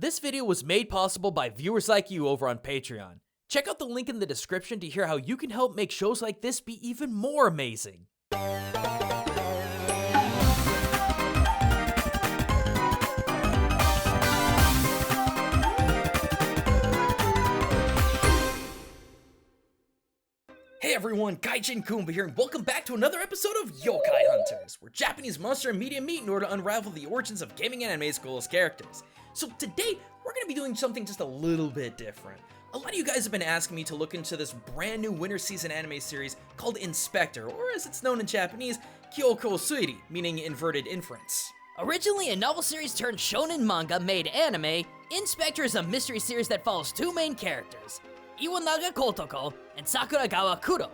This video was made possible by viewers like you over on Patreon. Check out the link in the description to hear how you can help make shows like this be even more amazing. Hey everyone, Gaijin Kumba here, and welcome back to another episode of Yokai Hunters, where Japanese monster and media meet in order to unravel the origins of gaming and anime's coolest characters. So today, we're going to be doing something just a little bit different. A lot of you guys have been asking me to look into this brand new winter season anime series called Inspector, or as it's known in Japanese, Kyoko Suiri, meaning inverted inference. Originally a novel series turned shonen manga made anime, Inspector is a mystery series that follows two main characters, Iwanaga Kotoko and Sakuragawa Kuro.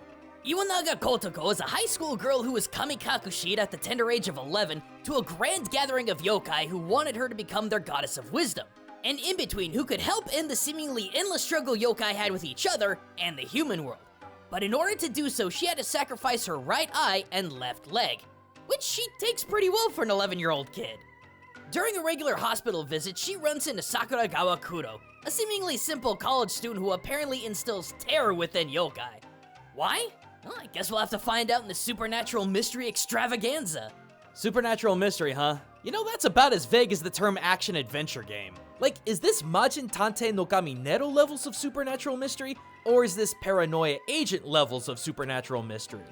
Iwanaga Kotoko is a high school girl who was kamikakushi'd at the tender age of 11 to a grand gathering of yokai who wanted her to become their goddess of wisdom, an in-between who could help end the seemingly endless struggle yokai had with each other and the human world. But in order to do so, she had to sacrifice her right eye and left leg, which she takes pretty well for an 11-year-old kid. During a regular hospital visit, she runs into Sakuragawa Kuro, a seemingly simple college student who apparently instills terror within yokai. Why? Well, I guess we'll have to find out in the supernatural mystery extravaganza. Supernatural mystery, huh? You know, that's about as vague as the term action-adventure game. Like, is this Majin Tantei no Kami Nero levels of supernatural mystery, or is this Paranoia Agent levels of supernatural mystery?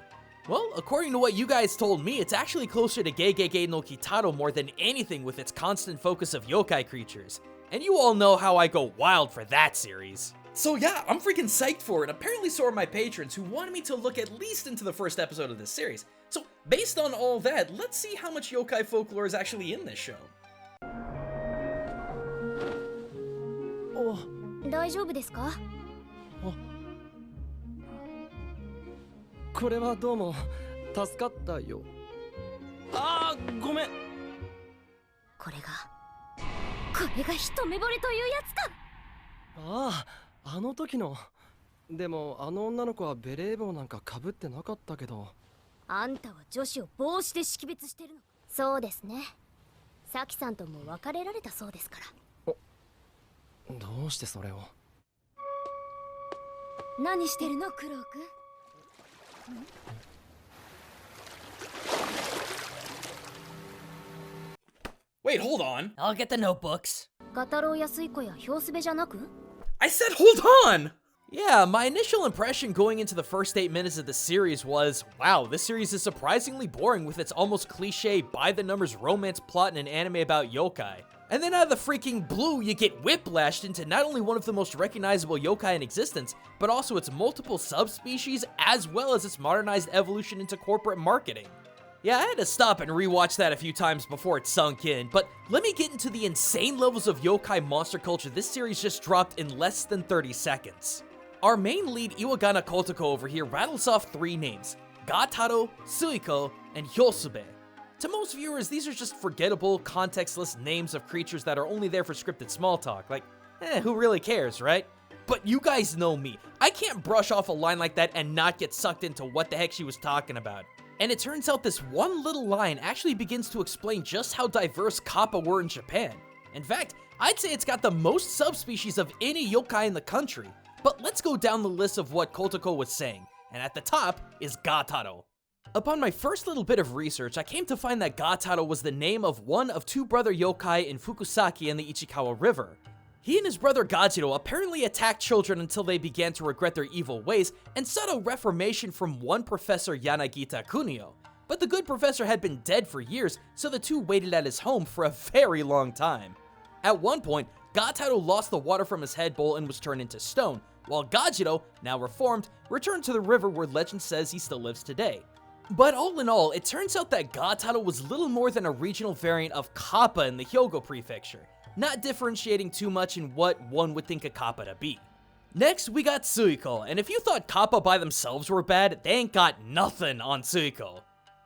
Well, according to what you guys told me, it's actually closer to Gegege no Kitaro more than anything with its constant focus of yokai creatures. And you all know how I go wild for that series. So yeah, I'm freaking psyched for it. Apparently so are my patrons who wanted me to look at least into the first episode of this series. So based on all that, let's see how much yokai folklore is actually in this show. 大丈夫ですか? これはどうも助かったよ。あー、ごめん。これが一目惚れというやつか。ああ、あの時の。でもあの女の子はベレー帽なんか被ってなかったけど。あんたは女子を帽子で識別してるの。そうですね。サキさんとも別れられたそうですから。どうしてそれを。何してるの、クロウ君。Wait, hold on. I'll get the notebooks. ガタロウやスイコやヒョウスベじゃなく? I said hold on! Yeah, my initial impression going into the first 8 minutes of the series was, wow, this series is surprisingly boring with its almost cliche by-the-numbers romance plot in an anime about yokai. And then out of the freaking blue, you get whiplashed into not only one of the most recognizable yokai in existence, but also its multiple subspecies, as well as its modernized evolution into corporate marketing. Yeah, I had to stop and rewatch that a few times before it sunk in, but let me get into the insane levels of yokai monster culture this series just dropped in less than 30 seconds. Our main lead Iwagana Kotoko over here rattles off 3 names, Gataro, Suiko, and Hyosube. To most viewers, these are just forgettable, contextless names of creatures that are only there for scripted small talk, like, who really cares, right? But you guys know me, I can't brush off a line like that and not get sucked into what the heck she was talking about. And it turns out this one little line actually begins to explain just how diverse Kappa were in Japan. In fact, I'd say it's got the most subspecies of any yokai in the country. But let's go down the list of what Kotoko was saying, and at the top is Gataro. Upon my first little bit of research, I came to find that Gataro was the name of one of 2 brother yokai in Fukusaki and the Ichikawa River. He and his brother Gajiro apparently attacked children until they began to regret their evil ways and sought a reformation from one Professor Yanagita Kunio. But the good professor had been dead for years, so the two waited at his home for a very long time. At one point, Gataro lost the water from his head bowl and was turned into stone, while Gajiro, now reformed, returned to the river where legend says he still lives today. But all in all, it turns out that Gataro was little more than a regional variant of Kappa in the Hyogo prefecture, not differentiating too much in what one would think a Kappa to be. Next, we got Suiko, and if you thought Kappa by themselves were bad, they ain't got nothing on Suiko.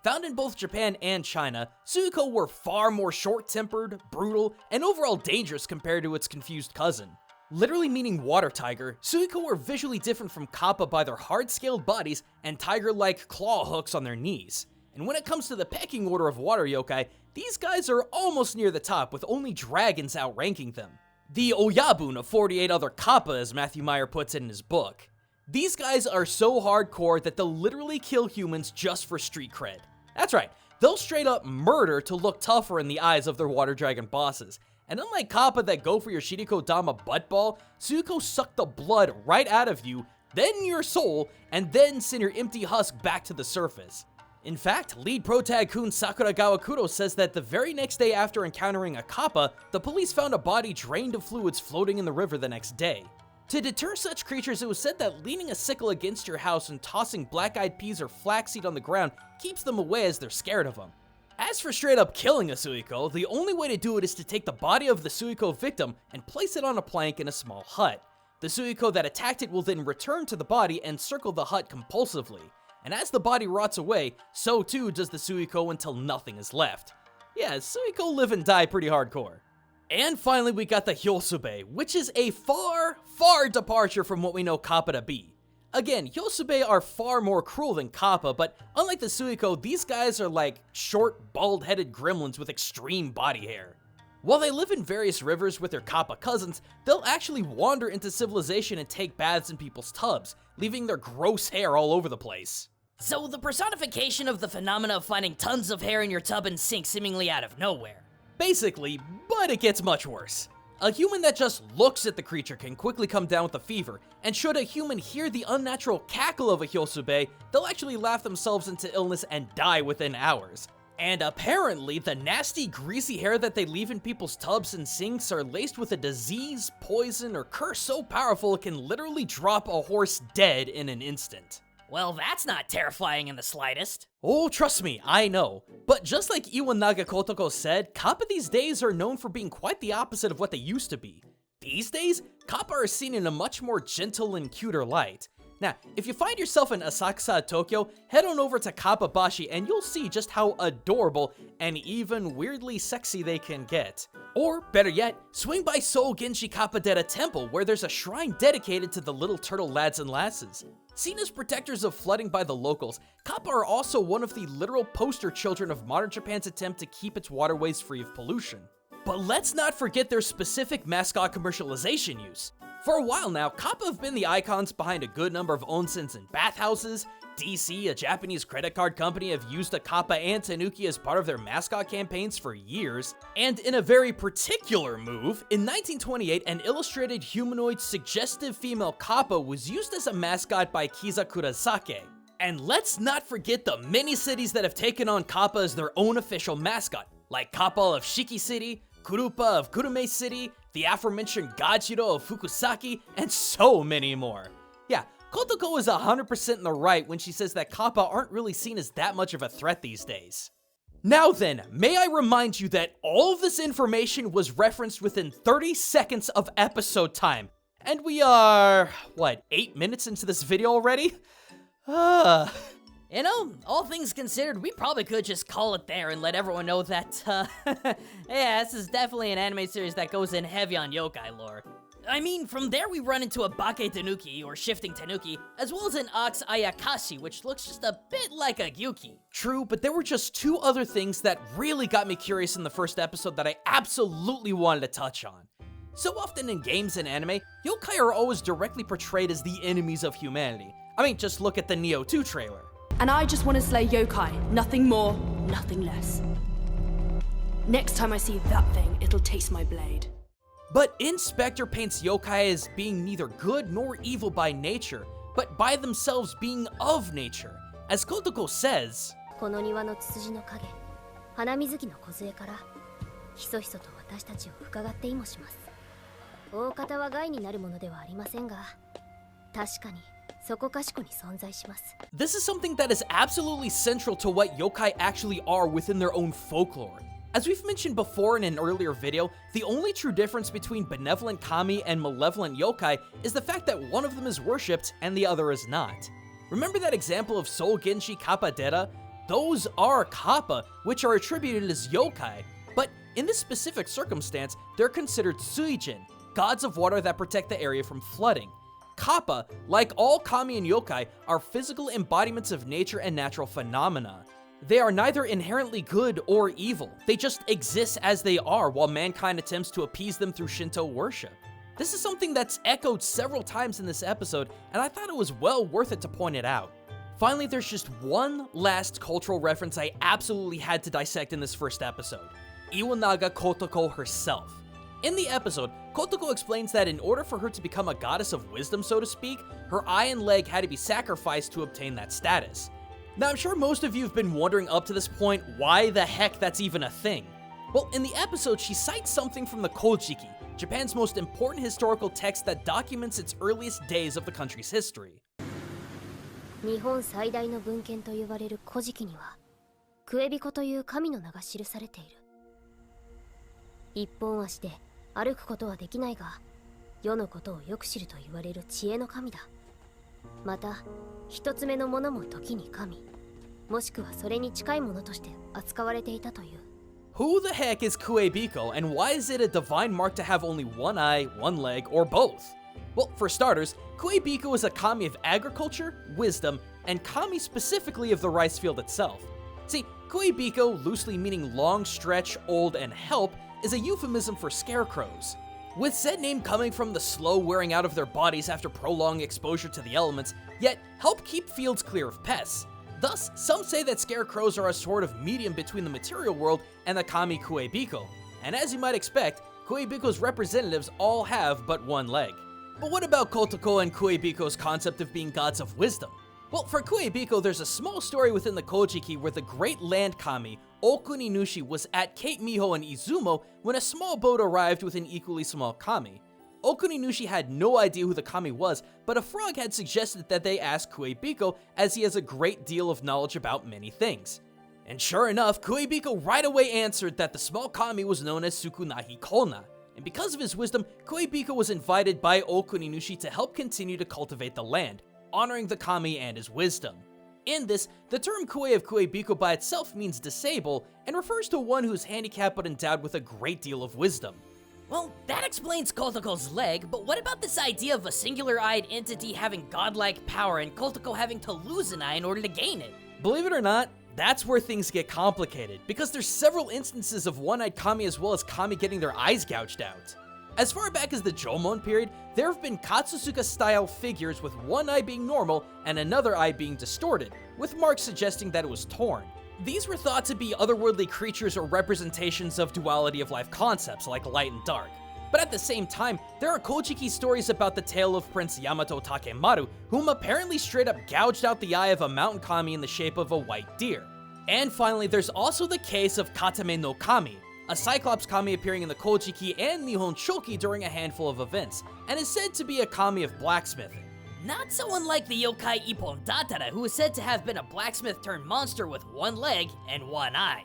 Found in both Japan and China, Suiko were far more short-tempered, brutal, and overall dangerous compared to its confused cousin. Literally meaning water tiger, Suiko were visually different from Kappa by their hard-scaled bodies and tiger-like claw hooks on their knees. And when it comes to the pecking order of water yokai, these guys are almost near the top with only dragons outranking them. The Oyabun of 48 other Kappa, as Matthew Meyer puts it in his book. These guys are so hardcore that they'll literally kill humans just for street cred. That's right, they'll straight up murder to look tougher in the eyes of their water dragon bosses. And unlike Kappa that go for your Shiriko Dama buttball, Tsuko suck the blood right out of you, then your soul, and then send your empty husk back to the surface. In fact, lead protag-kun Sakuragawa Kuro says that the very next day after encountering a Kappa, the police found a body drained of fluids floating in the river the next day. To deter such creatures, it was said that leaning a sickle against your house and tossing black-eyed peas or flaxseed on the ground keeps them away as they're scared of them. As for straight up killing a Suiko, the only way to do it is to take the body of the Suiko victim and place it on a plank in a small hut. The Suiko that attacked it will then return to the body and circle the hut compulsively. And as the body rots away, so too does the Suiko until nothing is left. Yeah, Suiko live and die pretty hardcore. And finally we got the Hyosube, which is a far departure from what we know Kappa to be. Again, Hyosube are far more cruel than Kappa, but unlike the Suiko, these guys are like short, bald-headed gremlins with extreme body hair. While they live in various rivers with their Kappa cousins, they'll actually wander into civilization and take baths in people's tubs, leaving their gross hair all over the place. So the personification of the phenomena of finding tons of hair in your tub and sink seemingly out of nowhere. Basically, but it gets much worse. A human that just looks at the creature can quickly come down with a fever, and should a human hear the unnatural cackle of a Hyosube, they'll actually laugh themselves into illness and die within hours. And apparently, the nasty, greasy hair that they leave in people's tubs and sinks are laced with a disease, poison, or curse so powerful it can literally drop a horse dead in an instant. Well, that's not terrifying in the slightest. Oh, trust me, I know. But just like Iwanaga Kotoko said, Kappa these days are known for being quite the opposite of what they used to be. These days, Kappa are seen in a much more gentle and cuter light. Now, if you find yourself in Asakusa, Tokyo, head on over to Kappa Bashi and you'll see just how adorable and even weirdly sexy they can get. Or, better yet, swing by Seoul Genji Kappa-dera Temple, where there's a shrine dedicated to the little turtle lads and lasses. Seen as protectors of flooding by the locals, Kappa are also one of the literal poster children of modern Japan's attempt to keep its waterways free of pollution. But let's not forget their specific mascot commercialization use. For a while now, Kappa have been the icons behind a good number of onsens and bathhouses. DC, a Japanese credit card company, have used a Kappa and Tanuki as part of their mascot campaigns for years. And in a very particular move, in 1928, an illustrated humanoid suggestive female Kappa was used as a mascot by Kiza Kurosake. And let's not forget the many cities that have taken on Kappa as their own official mascot, like Kappa of Shiki City, Kurupa of Kurume City, the aforementioned Gajiro of Fukusaki, and so many more. Yeah, Kotoko is 100% in the right when she says that Kappa aren't really seen as that much of a threat these days. Now then, may I remind you that all of this information was referenced within 30 seconds of episode time. And we are, what, 8 minutes into this video already? You know, all things considered, we probably could just call it there and let everyone know that, yeah, this is definitely an anime series that goes in heavy on yokai lore. I mean, from there we run into a Bake Tanuki, or Shifting Tanuki, as well as an Ox Ayakashi, which looks just a bit like a Gyuki. True, but there were just two other things that really got me curious in the first episode that I absolutely wanted to touch on. So often in games and anime, yokai are always directly portrayed as the enemies of humanity. I mean, just look at the Nioh 2 trailer. And I just want to slay yokai, nothing more, nothing less. Next time I see that thing, it'll taste my blade. But Inspector paints yokai as being neither good nor evil by nature, but by themselves being of nature. As Kotoko says, この庭のツツジの影、花水木の梢からひそひそと私たちを伺っていもします。大方は害になるものではありませんが、確かにそこかしこに存在します。 This is something that is absolutely central to what yokai actually are within their own folklore. As we've mentioned before in an earlier video, the only true difference between benevolent kami and malevolent yokai is the fact that one of them is worshipped and the other is not. Remember that example of Seoul Genji Kappa-dera? Those are kappa, which are attributed as yokai, but in this specific circumstance, they're considered suijin, gods of water that protect the area from flooding. Kappa, like all kami and yokai, are physical embodiments of nature and natural phenomena. They are neither inherently good or evil. They just exist as they are while mankind attempts to appease them through Shinto worship. This is something that's echoed several times in this episode, and I thought it was well worth it to point it out. Finally, there's just one last cultural reference I absolutely had to dissect in this first episode. Iwanaga Kotoko herself. In the episode, Kotoko explains that in order for her to become a goddess of wisdom, so to speak, her eye and leg had to be sacrificed to obtain that status. Now, I'm sure most of you have been wondering up to this point why the heck that's even a thing. Well, in the episode, she cites something from the Kojiki, Japan's most important historical text that documents its earliest days of the country's history. 日本最大の文献と呼ばれる古事記にはクエビコという神の名が記されている。一本足で歩くことはできないが世のことをよく知ると言われる知恵の神だ。また一つ目のものも時に神、もしくはそれに近いものとして扱われていたという。 Who the heck is Kuebiko, and why is it a divine mark to have only one eye, one leg, or both? Well, for starters, Kuebiko is a kami of agriculture, wisdom, and kami specifically of the rice field itself. See, Kuebiko, loosely meaning long stretch, old, and help, is a euphemism for scarecrows. With said name coming from the slow wearing out of their bodies after prolonged exposure to the elements, yet help keep fields clear of pests. Thus, some say that scarecrows are a sort of medium between the material world and the kami Kuebiko. And as you might expect, Kuebiko's representatives all have but one leg. But what about Kotoko and Kuebiko's concept of being gods of wisdom? Well, for Kuebiko, there's a small story within the Kojiki where the great land kami, Okuninushi, was at Cape Miho in Izumo when a small boat arrived with an equally small kami. Okuninushi had no idea who the kami was, but a frog had suggested that they ask Kuebiko as he has a great deal of knowledge about many things. And sure enough, Kuebiko right away answered that the small kami was known as Sukunahi Kona. And because of his wisdom, Kuebiko was invited by Okuninushi to help continue to cultivate the land, honoring the kami and his wisdom. In this, the term Kue of Kuebiko by itself means disable and refers to one who is handicapped but endowed with a great deal of wisdom. Well, that explains Kotoko's leg, but what about this idea of a singular-eyed entity having godlike power and Kotoko having to lose an eye in order to gain it? Believe it or not, that's where things get complicated, because there's several instances of one-eyed kami as well as kami getting their eyes gouged out. As far back as the Jomon period, there have been Katsusuka-style figures with one eye being normal and another eye being distorted, with marks suggesting that it was torn. These were thought to be otherworldly creatures or representations of duality of life concepts like light and dark. But at the same time, there are Kojiki stories about the tale of Prince Yamato Takemaru, whom apparently straight up gouged out the eye of a mountain kami in the shape of a white deer. And finally, there's also the case of Katame no Kami, a Cyclops kami appearing in the Kojiki and Nihon Shoki during a handful of events, and is said to be a kami of blacksmithing. Not so unlike the yokai Ippon Datara, who is said to have been a blacksmith turned monster with one leg and one eye.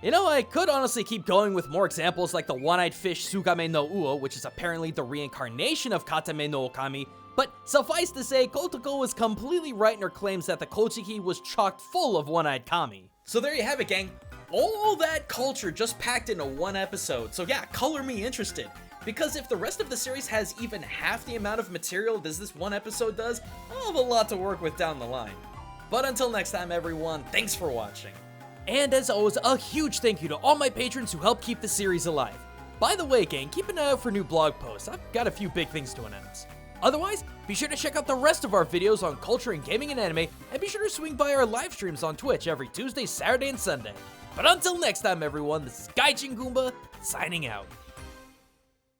You know, I could honestly keep going with more examples like the one-eyed fish Sugame no Uo, which is apparently the reincarnation of Katame no Okami, but suffice to say, Kotoko was completely right in her claims that the Kojiki was chock full of one-eyed kami. So there you have it, gang. All that culture just packed into one episode, so yeah, color me interested. Because if the rest of the series has even half the amount of material as this one episode does, I'll have a lot to work with down the line. But until next time, everyone, thanks for watching. And as always, a huge thank you to all my patrons who help keep the series alive. By the way, gang, keep an eye out for new blog posts. I've got a few big things to announce. Otherwise, be sure to check out the rest of our videos on culture and gaming and anime, and be sure to swing by our live streams on Twitch every Tuesday, Saturday, and Sunday. But until next time, everyone, this is Gaijin Goomba, signing out.